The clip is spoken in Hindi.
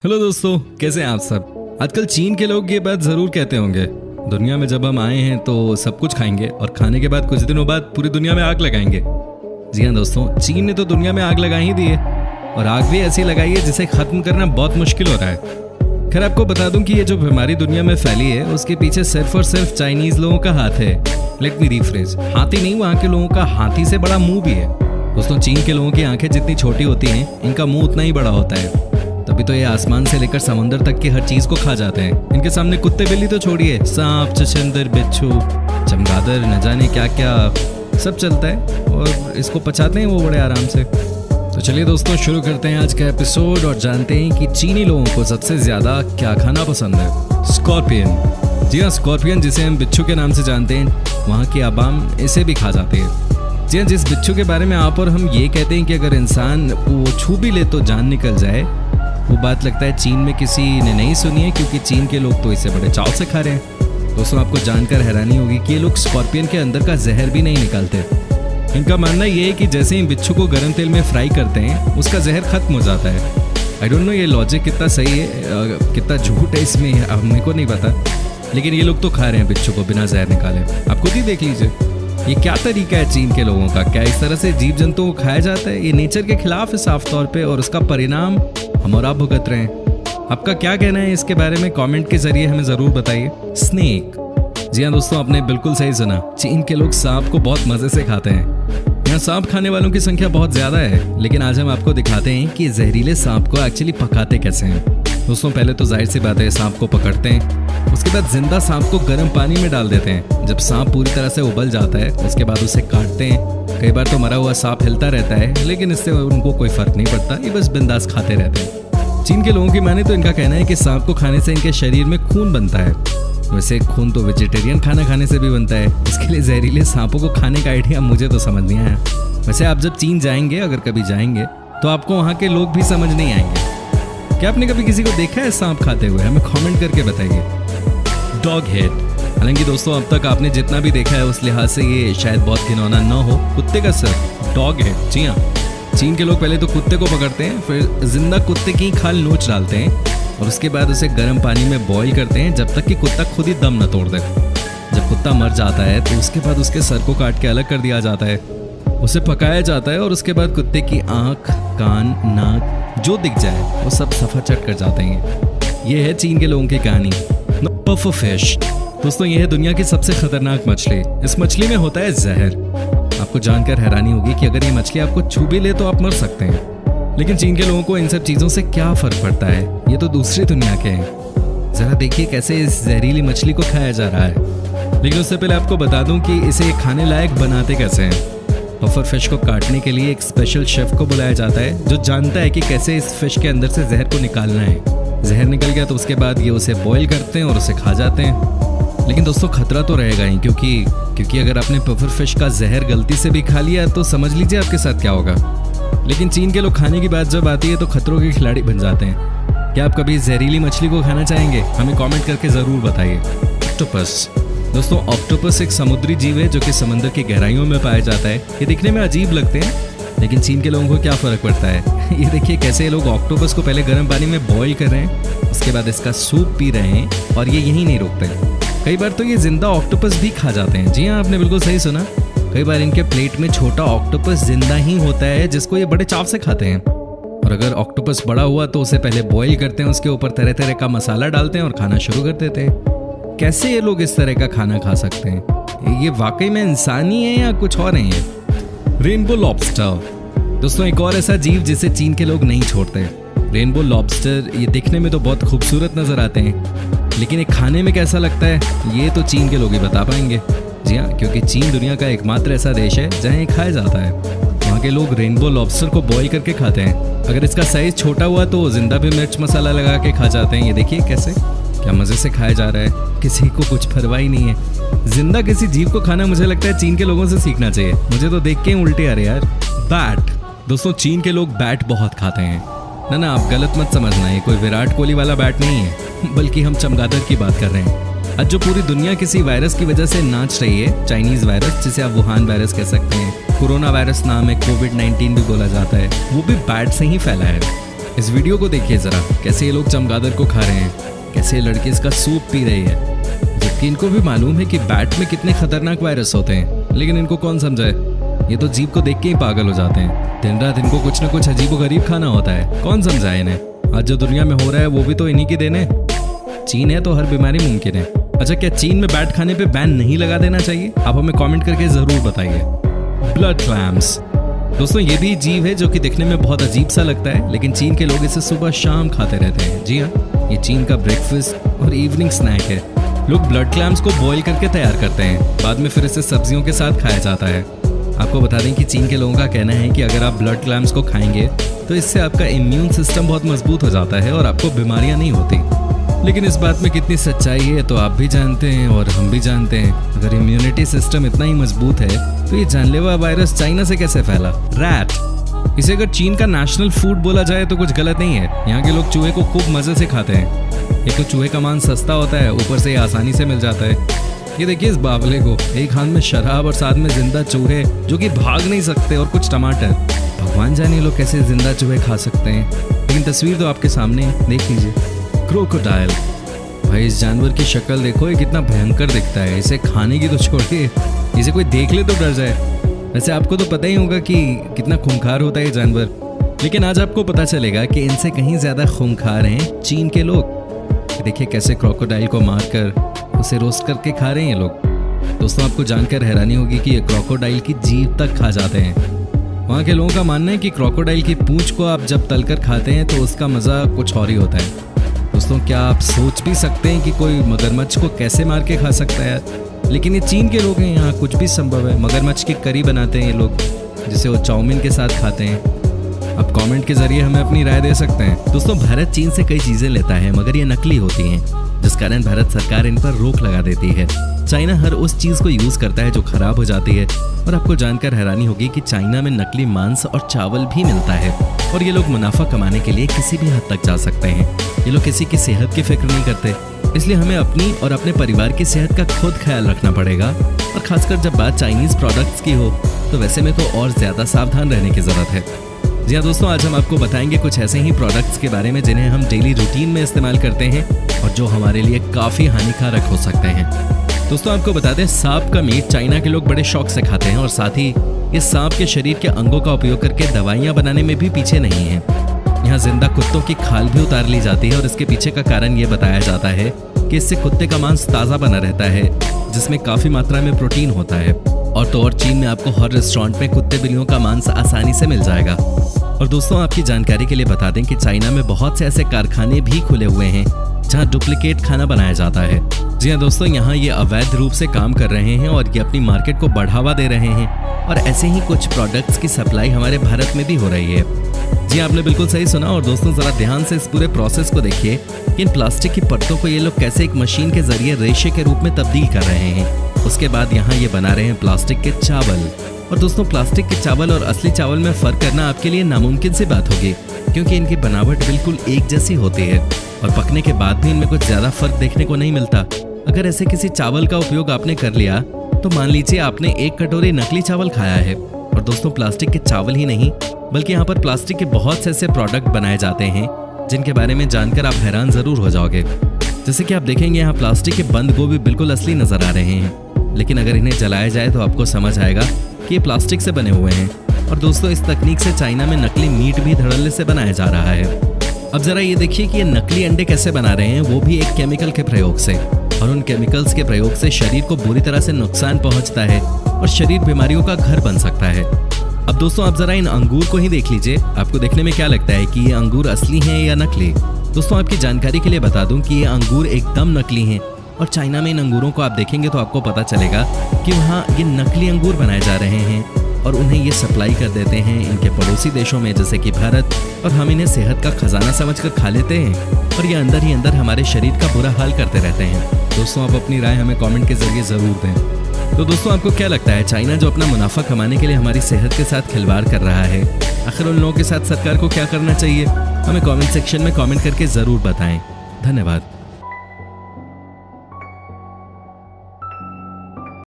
हेलो दोस्तों, कैसे हैं आप सब। आजकल चीन के लोग ये बात जरूर कहते होंगे, दुनिया में जब हम आए हैं तो सब कुछ खाएंगे और खाने के बाद कुछ दिनों बाद पूरी दुनिया में आग लगाएंगे। जी हाँ दोस्तों, चीन ने तो दुनिया में आग लगा ही दी है और आग भी ऐसी लगाई है जिसे खत्म करना बहुत मुश्किल हो रहा है। खैर आपको बता दूं कि ये जो बीमारी दुनिया में फैली है उसके पीछे सिर्फ और सिर्फ चाइनीज लोगों का हाथ है। लेट मी रीफ्रेज, हाथी नहीं, वहाँ के लोगों का हाथी से बड़ा मुंह भी है। दोस्तों, चीन के लोगों की आंखें जितनी छोटी होती हैं, इनका मुंह उतना ही बड़ा होता है। तभी तो ये आसमान से लेकर समुद्र तक की हर चीज को खा जाते हैं। इनके सामने कुत्ते बिल्ली तो छोड़िए, सांप, चचंदर, बिच्छू, चमगादड़, न जाने क्या क्या सब चलता है और इसको पचाते हैं वो बड़े आराम से। तो चलिए दोस्तों, शुरू करते हैं आज का एपिसोड और जानते हैं कि चीनी लोगों को सबसे ज्यादा क्या खाना पसंद है। स्कॉर्पियन। जी हाँ, स्कॉर्पियन जिसे हम बिच्छू के नाम से जानते हैं, वहाँ की आवाम इसे भी खा जाते हैं। जी हाँ, जिस बिच्छू के बारे में आप और हम ये कहते हैं कि अगर इंसान वो छू भी ले तो जान निकल जाए, वो बात लगता है चीन में किसी ने नहीं सुनी है, क्योंकि चीन के लोग तो इसे बड़े चाव से खा रहे हैं। दोस्तों, आपको जानकर हैरानी होगी कि ये लोग स्कॉर्पियन के अंदर का जहर भी नहीं निकालते। इनका मानना ये है कि जैसे ही बिच्छू को गर्म तेल में फ्राई करते हैं उसका जहर खत्म हो जाता है। आई डोंट नो ये लॉजिक कितना सही है, कितना झूठ है इसमें, अब मेरे को नहीं पता, लेकिन ये लोग तो खा रहे हैं बिच्छू को बिना जहर निकाले। आप खुद ही देख लीजिए ये क्या तरीका है चीन के लोगों का। क्या इस तरह से जीव जंतुओं को खाया जाता है? ये नेचर के खिलाफ है साफ तौर पे और उसका परिणाम हम और आप भुगत रहे हैं। आपका क्या कहना है इसके बारे में कमेंट के जरिए हमें जरूर बताइए। स्नेक। जी हाँ दोस्तों, आपने बिल्कुल सही सुना, चीन के लोग सांप को बहुत मजे से खाते हैं। यहाँ सांप खाने वालों की संख्या बहुत ज्यादा है, लेकिन आज हम आपको दिखाते हैं कि जहरीले सांप को एक्चुअली पकाते कैसे हैं। दोस्तों, पहले तो जाहिर सी बात है, सांप को पकड़ते हैं, उसके बाद जिंदा सांप को गर्म पानी में डाल देते हैं। जब सांप पूरी तरह से उबल जाता है उसके बाद उसे काटते हैं। कई बार तो मरा हुआ सांप हिलता रहता है, लेकिन इससे उनको कोई फर्क नहीं पड़ता, ये बस बिंदास खाते रहते हैं। चीन के लोगों की माने तो इनका कहना है कि सांप को खाने से इनके शरीर में खून बनता है। वैसे खून तो वेजिटेरियन खाना खाने से भी बनता है, इसके लिए जहरीले सांपों को खाने का आइडिया मुझे तो समझ नहीं आया। वैसे आप जब चीन जाएंगे, अगर कभी जाएंगे, तो आपको वहाँ के लोग भी समझ नहीं आएंगे। क्या आपने कभी किसी को देखा है सांप खाते हुए? हमें कमेंट करके बताइए। Dog head. हालांकि दोस्तों, अब तक आपने जितना भी देखा है उस लिहाज से ये शायद बहुत घिनौना न हो। कुत्ते का सर, डॉग हेड। जी हाँ, चीन के लोग पहले तो कुत्ते को पकड़ते हैं, फिर जिंदा कुत्ते की खाल नोच डालते हैं और उसके बाद उसे गर्म पानी में बॉईल करते हैं जब तक कि कुत्ता खुद ही दम न तोड़ दे। जब कुत्ता मर जाता है तो उसके बाद उसके सर को काट के अलग कर दिया जाता है, उसे पकाया जाता है और उसके बाद कुत्ते की आँख, कान, नाक जो दिख जाए वो सब सफा चट कर जाते हैं। ये है चीन के लोगों की कहानी। Puffer fish. दोस्तों, ये है दुनिया की सबसे खतरनाक मछली। इस मछली में होता है जहर। आपको जानकर हैरानी होगी कि अगर ये मछली आपको छू भी ले तो आप मर सकते हैं, लेकिन चीन के लोगों को इन सब चीजों से क्या फर्क पड़ता है? ये तो दूसरी दुनिया के हैं। जरा देखिए कैसे इस जहरीली मछली को खाया जा रहा है। लेकिन उससे पहले आपको बता दूं कि इसे खाने लायक बनाते कैसे हैं। पफर फिश को काटने के लिए एक स्पेशल शेफ को बुलाया जाता है जो जानता है कि कैसे इस फिश के अंदर से जहर को निकालना है। जहर निकल गया तो उसके बाद ये उसे बॉईल करते हैं और उसे खा जाते हैं। लेकिन दोस्तों, खतरा तो रहेगा ही, क्योंकि अगर आपने पफर फिश का जहर गलती से भी खा लिया तो समझ लीजिए आपके साथ क्या होगा। लेकिन चीन के लोग खाने की बात जब आती है तो खतरों के खिलाड़ी बन जाते हैं। क्या आप कभी जहरीली मछली को खाना चाहेंगे? हमें कमेंट करके जरूर बताइए। ऑक्टोपस। दोस्तों, ऑक्टोपस एक समुद्री जीव है जो कि समंदर की गहराइयों में पाया जाता है। ये दिखने में अजीब लगते हैं, लेकिन चीन के लोगों को क्या फर्क पड़ता है। ये देखिए कैसे ये लोग ऑक्टोपस को पहले गर्म पानी में बॉईल कर रहे हैं, उसके बाद इसका सूप पी रहे हैं और ये यहीं नहीं रुकते। कई बार तो ये जिंदा ऑक्टोपस भी खा जाते हैं। जी हाँ, आपने बिल्कुल सही सुना। कई बार इनके प्लेट में छोटा ऑक्टोपस जिंदा ही होता है जिसको ये बड़े चाव से खाते हैं। और अगर ऑक्टोपस बड़ा हुआ तो उसे पहले बॉईल करते हैं, उसके ऊपर तरह तरह का मसाला डालते हैं और खाना शुरू कर देते हैं। कैसे ये लोग इस तरह का खाना खा सकते हैं? ये वाकई में इंसान ही है या कुछ और है? Rainbow lobster. दोस्तों, एक और ऐसा जीव जिसे चीन के लोग नहीं छोड़ते। रेनबो लॉबस्टर ये दिखने में तो बहुत खूबसूरत नजर आते हैं, लेकिन ये खाने में कैसा लगता है ये तो चीन के लोग ही बता पाएंगे। जी हाँ, क्योंकि चीन दुनिया का एकमात्र ऐसा देश है जहाँ ये खाया जाता है। वहाँ के लोग रेनबो लॉबस्टर को बॉईल करके खाते हैं। अगर इसका साइज छोटा हुआ तो जिंदा भी मिर्च मसाला लगा के खा जाते हैं। ये देखिए कैसे, क्या मजे से खाया जा रहा है, किसी को कुछ परवाह ही नहीं है। जिंदा किसी जीव को खाना मुझे लगता है चीन के लोगों से सीखना चाहिए। मुझे तो देख के ही उल्टे आ रहे यार। बैट। दोस्तों, चीन के लोग बैट बहुत खाते हैं। ना, आप गलत मत समझना, ये कोई विराट कोहली वाला बैट नहीं है, बल्कि हम चमगादड़ की बात कर रहे हैं। आज जो पूरी दुनिया किसी वायरस की वजह से नाच रही है, चाइनीज वायरस जिसे आप वुहान वायरस कह सकते हैं, कोरोना वायरस नाम है, कोविड-19 भी बोला जाता है, वो भी बैट से ही फैला है। इस वीडियो को देखिए जरा, कैसे ये लोग चमगादड़ को खा रहे हैं, कैसे ये लड़के इसका सूप पी रहे हैं, जबकि इनको भी मालूम है कि बैट में कितने खतरनाक वायरस होते हैं, लेकिन इनको कौन समझाए। ये तो जीभ को देख के ही पागल हो जाते हैं। दिन रात इनको कुछ ना कुछ अजीबोगरीब खाना होता है, कौन समझाए इन्हें। आज जो दुनिया में हो रहा है वो भी तो इन्हीं की देन है। चीन है तो हर बीमारी मुमकिन है। अच्छा, क्या चीन में बैट खाने पे बैन नहीं लगा देना चाहिए? आप हमें कमेंट करके जरूर बताइए। ब्लड क्लैम्स दोस्तों, ये भी जीव है जो कि दिखने में बहुत अजीब सा लगता है, लेकिन चीन के लोग इसे सुबह शाम खाते रहते हैं। जी हाँ, ये चीन का ब्रेकफास्ट और इवनिंग स्नैक है। लोग ब्लड क्लैम्स को बॉईल करके तैयार करते हैं, बाद में फिर इसे सब्जियों के साथ खाया जाता है। आपको बता दें कि चीन के लोगों का कहना है कि अगर आप ब्लड क्लैम्स को खाएंगे तो इससे आपका इम्यून सिस्टम बहुत मजबूत हो जाता है और आपको बीमारियां नहीं होती। लेकिन इस बात में कितनी सच्चाई है तो आप भी जानते हैं और हम भी जानते हैं। अगर इम्यूनिटी सिस्टम इतना ही मजबूत है तो ये जानलेवा वायरस चाइना से कैसे फैला? रैट, इसे अगर चीन का नेशनल फूड बोला जाए तो कुछ गलत नहीं है। यहाँ के लोग चूहे को खूब मजे से खाते हैं। एक तो चूहे का मांस सस्ता होता है, ऊपर से आसानी से मिल जाता है। ये देखिए इस बावले को, एक हाथ में शराब और साथ में जिंदा चूहे जो कि भाग नहीं सकते और कुछ टमाटर। भगवान जाने लोग कैसे जिंदा चूहे खा सकते हैं, लेकिन तस्वीर तो आपके सामने है, देख लीजिए। क्रोकोडाइल, भाई इस जानवर की शक्ल देखो, ये कितना भयंकर दिखता है। इसे खाने की तो छोड़िए, इसे कोई देख ले तो डर जाए। वैसे आपको तो पता ही होगा कि कितना खूंखार होता है ये जानवर, लेकिन आज आपको पता चलेगा कि इनसे कहीं ज्यादा खूंखार हैं चीन के लोग। देखिए कैसे क्रोकोडाइल को मारकर उसे रोस्ट करके खा रहे हैं ये लोग। दोस्तों, आपको जानकर हैरानी होगी कि ये क्रोकोडाइल की जीभ तक खा जाते हैं। वहाँ के लोगों का मानना है कि क्रोकोडाइल की पूंछ को आप जब तलकर खाते हैं तो उसका मजा कुछ और ही होता है। दोस्तों, क्या आप सोच भी सकते हैं कि कोई मगरमच्छ को कैसे मार के खा सकता है? लेकिन ये चीन के लोग हैं, यहाँ कुछ भी संभव है। मगरमच्छ की करी बनाते हैं ये लोग, जिसे वो चाउमीन के साथ खाते हैं। आप कमेंट के जरिए हमें अपनी राय दे सकते हैं। दोस्तों, भारत चीन से कई चीजें लेता है मगर ये नकली होती हैं, जिस कारण भारत सरकार इन पर रोक लगा देती है। चाइना हर उस चीज को यूज करता है जो खराब हो जाती है। और आपको जानकर हैरानी होगी कि चाइना में नकली मांस और चावल भी मिलता है, और ये लोग मुनाफा कमाने के लिए किसी भी हद तक जा सकते हैं। ये लोग किसी की सेहत की फिक्र नहीं करते, इसलिए हमें अपनी और अपने परिवार की सेहत का खुद ख्याल रखना पड़ेगा। और खासकर जब बात चाइनीज प्रोडक्ट्स की हो तो वैसे में तो और ज्यादा सावधान रहने की जरूरत है। जी हाँ दोस्तों, आज हम आपको बताएंगे कुछ ऐसे ही प्रोडक्ट्स के बारे में जिन्हें हम डेली रूटीन में इस्तेमाल करते हैं और जो हमारे लिए काफी हानिकारक हो सकते हैं। दोस्तों, आपको बता दें, सांप का मीट चाइना के लोग बड़े शौक से खाते हैं और साथ ही इस सांप के शरीर के अंगों का उपयोग करके दवाइयां बनाने में भी पीछे नहीं है। यहाँ जिंदा कुत्तों की खाल भी उतार ली जाती है और इसके पीछे का कारण ये बताया जाता है कि इससे कुत्ते का मांस ताज़ा बना रहता है, जिसमें काफ़ी मात्रा में प्रोटीन होता है। और तो और चीन में आपको हर रेस्टोरेंट में कुत्ते बिल्लियों का मांस आसानी से मिल जाएगा। और दोस्तों, आपकी जानकारी के लिए बता दें कि चाइना में बहुत से ऐसे कारखाने भी खुले हुए हैं जहाँ डुप्लीकेट खाना बनाया जाता है। जी हाँ दोस्तों, यहाँ ये अवैध रूप से काम कर रहे हैं और ये अपनी मार्केट को बढ़ावा दे रहे हैं। और ऐसे ही कुछ प्रोडक्ट्स की सप्लाई हमारे भारत में भी हो रही है। जी, आपने बिल्कुल सही सुना। और दोस्तों, जरा ध्यान से इस पूरे प्रोसेस को देखिए कि इन प्लास्टिक की परतों को ये लोग कैसे एक मशीन के जरिए रेशे के रूप में तब्दील कर रहे हैं। उसके बाद यहाँ ये बना रहे हैं प्लास्टिक के चावल। और दोस्तों, प्लास्टिक के चावल और असली चावल में फर्क करना आपके लिए नामुमकिन सी बात होगी, क्योंकि इनकी बनावट बिल्कुल एक जैसी होती है और पकने के बाद भी इनमें कुछ ज्यादा फर्क देखने को नहीं मिलता। अगर ऐसे किसी चावल का उपयोग आपने कर लिया तो मान लीजिए आपने एक कटोरी नकली चावल खाया है। और दोस्तों, प्लास्टिक के चावल ही नहीं बल्कि यहाँ पर प्लास्टिक के बहुत से ऐसे प्रोडक्ट बनाए जाते हैं जिनके बारे में जानकर आप हैरान जरूर हो जाओगे। जैसे कि आप देखेंगे, यहाँ प्लास्टिक के बंद गोभी बिल्कुल असली नजर आ रहे हैं, लेकिन अगर इन्हें जलाया जाए तो आपको समझ आएगा कि ये प्लास्टिक से बने हुए हैं। और दोस्तों, इस तकनीक से चाइना में नकली मीट भी धड़ल्ले से बनाया जा रहा है। अब जरा ये देखिए कि ये नकली अंडे कैसे बना रहे हैं, वो भी एक केमिकल के प्रयोग से। और उन केमिकल्स के प्रयोग से शरीर को बुरी तरह से नुकसान पहुंचता है और शरीर बीमारियों का घर बन सकता है। अब दोस्तों, आप जरा इन अंगूर को ही देख लीजिए। आपको देखने में क्या लगता है कि ये अंगूर असली हैं या नकली? दोस्तों, आपकी जानकारी के लिए बता दूं कि ये अंगूर एकदम नकली हैं। और चाइना में इन अंगूरों को आप देखेंगे तो आपको पता चलेगा कि वहाँ ये नकली अंगूर बनाए जा रहे हैं और उन्हें ये सप्लाई कर देते हैं इनके पड़ोसी देशों में, जैसे कि भारत। और हम इन्हें सेहत का खजाना समझकर खा लेते हैं और ये अंदर ही अंदर हमारे शरीर का बुरा हाल करते रहते हैं। दोस्तों, आप अपनी राय हमें कमेंट के जरिए जरूर दें। तो दोस्तों, आपको क्या लगता है, चाइना जो अपना मुनाफा कमाने के लिए हमारी सेहत के साथ खिलवाड़ कर रहा है, आखिर उन लोगों के साथ सरकार को क्या करना चाहिए? हमें कमेंट सेक्शन में कमेंट करके जरूर बताएं। धन्यवाद।